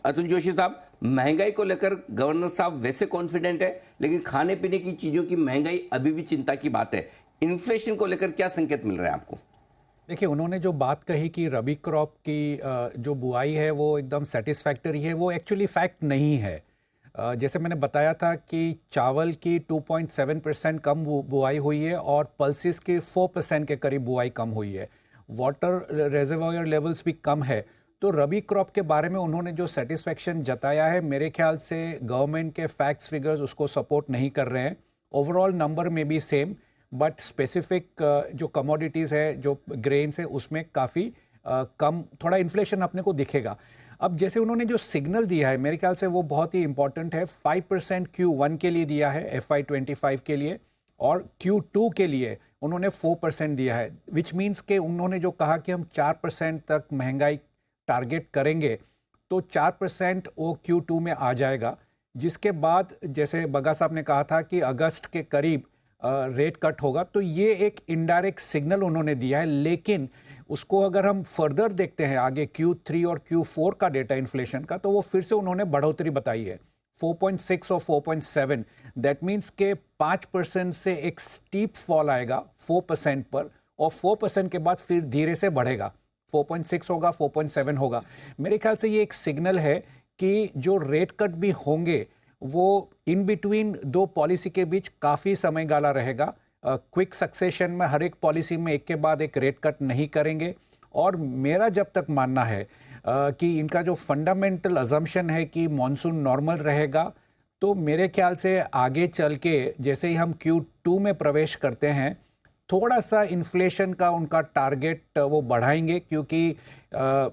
अतुल जोशी साहब, महंगाई को लेकर गवर्नर साहब वैसे कॉन्फिडेंट है, लेकिन खाने पीने की चीजों की महंगाई अभी भी चिंता की बात है। इन्फ्लेशन को लेकर क्या संकेत मिल रहा है आपको? देखिए, उन्होंने जो बात कही कि रबी क्रॉप की जो बुआई है वो एकदम सेटिस्फैक्टरी है, वो एक्चुअली फैक्ट नहीं है। जैसे मैंने बताया था कि चावल की 2.7% कम बुआई हुई है और पल्सिस की 4% के करीब बुआई कम हुई है। वाटर रेजर्वायर लेवल्स भी कम है। तो रबी क्रॉप के बारे में उन्होंने जो सेटिस्फैक्शन जताया है, मेरे ख्याल से गवर्नमेंट के फैक्ट्स फिगर्स उसको सपोर्ट नहीं कर रहे हैं। ओवरऑल नंबर में भी सेम, बट स्पेसिफिक जो कमोडिटीज़ है, जो ग्रेन्स है, उसमें काफ़ी कम थोड़ा इन्फ्लेशन अपने को दिखेगा। अब जैसे उन्होंने जो सिग्नल दिया है, मेरे ख्याल से वो बहुत ही इंपॉर्टेंट है। 5% Q1 के लिए दिया है, FY25 के लिए, और Q2 के लिए उन्होंने 4% दिया है, विच मीन्स के उन्होंने जो कहा कि हम 4% तक महंगाई टारगेट करेंगे, तो 4% वो Q2 में आ जाएगा। जिसके बाद जैसे बगा साहब ने कहा था कि अगस्त के करीब रेट कट होगा, तो ये एक इनडायरेक्ट सिग्नल उन्होंने दिया है। लेकिन उसको अगर हम फर्दर देखते हैं आगे Q3 और Q4 का डेटा इन्फ्लेशन का, तो वो फिर से उन्होंने बढ़ोतरी बताई है, 4.6 और 4.7। दैट मीन्स के 5% से एक स्टीप फॉल आएगा 4% पर, और 4% के बाद फिर धीरे से बढ़ेगा, 4.6 होगा, 4.7 होगा। मेरे ख्याल से ये एक सिग्नल है कि जो रेट कट भी होंगे वो इन बिटवीन दो पॉलिसी के बीच काफ़ी समय गाला रहेगा। क्विक सक्सेशन में हर एक पॉलिसी में एक के बाद एक रेट कट नहीं करेंगे। और मेरा जब तक मानना है कि इनका जो फंडामेंटल अजम्पशन है कि मॉनसून नॉर्मल रहेगा, तो मेरे ख्याल से आगे चल के जैसे ही हम Q2 में प्रवेश करते हैं, थोड़ा सा इन्फ्लेशन का उनका टारगेट वो बढ़ाएंगे, क्योंकि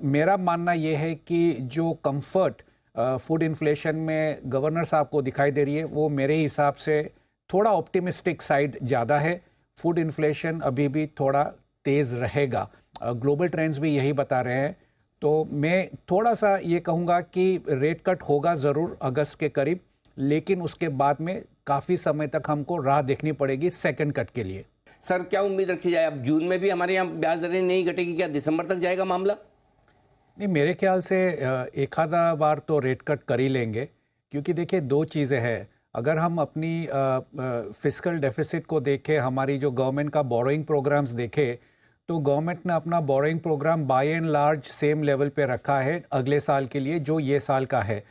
मेरा मानना ये है कि जो कंफर्ट फूड इन्फ्लेशन में गवर्नर साहब को दिखाई दे रही है, वो मेरे हिसाब से थोड़ा ऑप्टिमिस्टिक साइड ज़्यादा है। फूड इन्फ्लेशन अभी भी थोड़ा तेज़ रहेगा, ग्लोबल ट्रेंड्स भी यही बता रहे हैं। तो मैं थोड़ा सा ये कहूँगा कि रेट कट होगा ज़रूर अगस्त के करीब, लेकिन उसके बाद में काफ़ी समय तक हमको राह देखनी पड़ेगी सेकंड कट के लिए। सर, क्या उम्मीद रखी जाए? अब जून में भी हमारे यहाँ ब्याज दरें नहीं घटेगी क्या? दिसंबर तक जाएगा मामला? नहीं, मेरे ख्याल से एक आधा बार तो रेट कट कर ही लेंगे, क्योंकि देखिए दो चीज़ें हैं। अगर हम अपनी फिस्कल डेफिसिट को देखें, हमारी जो गवर्नमेंट का बोरोइंग प्रोग्राम्स देखें, तो गवर्नमेंट ने अपना borrowing programme by and large same level पे रखा है अगले साल के लिए जो ये साल का है।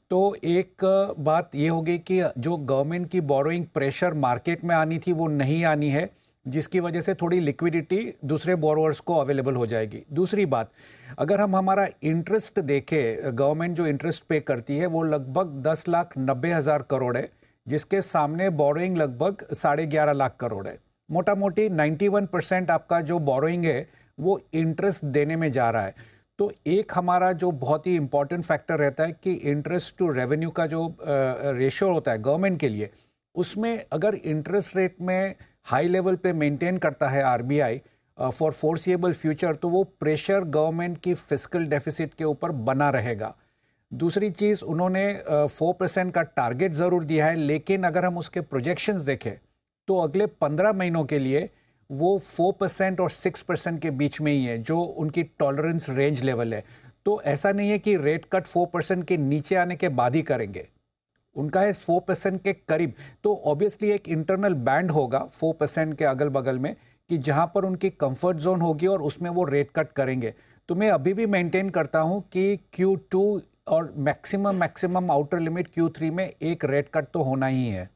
तो एक बात ये होगी कि जो गवर्नमेंट की बोरोइंग प्रेशर मार्केट में आनी थी वो नहीं आनी है, जिसकी वजह से थोड़ी लिक्विडिटी दूसरे बोरोवर्स को अवेलेबल हो जाएगी। दूसरी बात, अगर हम हमारा इंटरेस्ट देखें, गवर्नमेंट जो इंटरेस्ट पे करती है वो लगभग 10,90,000 करोड़ है, जिसके सामने बोरोइंग लगभग 11.5 लाख करोड़ है। मोटा मोटी 91% आपका जो बोरोइंग है वो इंटरेस्ट देने में जा रहा है। तो एक हमारा जो बहुत ही इंपॉर्टेंट फैक्टर रहता है कि इंटरेस्ट टू रेवेन्यू का जो रेशियो होता है गवर्नमेंट के लिए, उसमें अगर इंटरेस्ट रेट में हाई लेवल पे मेंटेन करता है आरबीआई फॉर फोर्सिएबल फ्यूचर, तो वो प्रेशर गवर्नमेंट की फिस्कल डेफिसिट के ऊपर बना रहेगा। दूसरी चीज़, उन्होंने 4% का टारगेट ज़रूर दिया है, लेकिन अगर हम उसके प्रोजेक्शंस देखें तो अगले 15 महीनों के लिए वो 4% और 6% के बीच में ही है, जो उनकी टॉलरेंस रेंज लेवल है। तो ऐसा नहीं है कि रेट कट 4% के नीचे आने के बाद ही करेंगे, उनका है 4% के करीब। तो ऑब्वियसली एक इंटरनल बैंड होगा 4% के अगल बगल में, कि जहां पर उनकी कंफर्ट जोन होगी और उसमें वो रेट कट करेंगे। तो मैं अभी भी मेंटेन करता हूं कि Q2 और मैक्सिमम आउटर लिमिट Q3 में एक रेट कट तो होना ही है।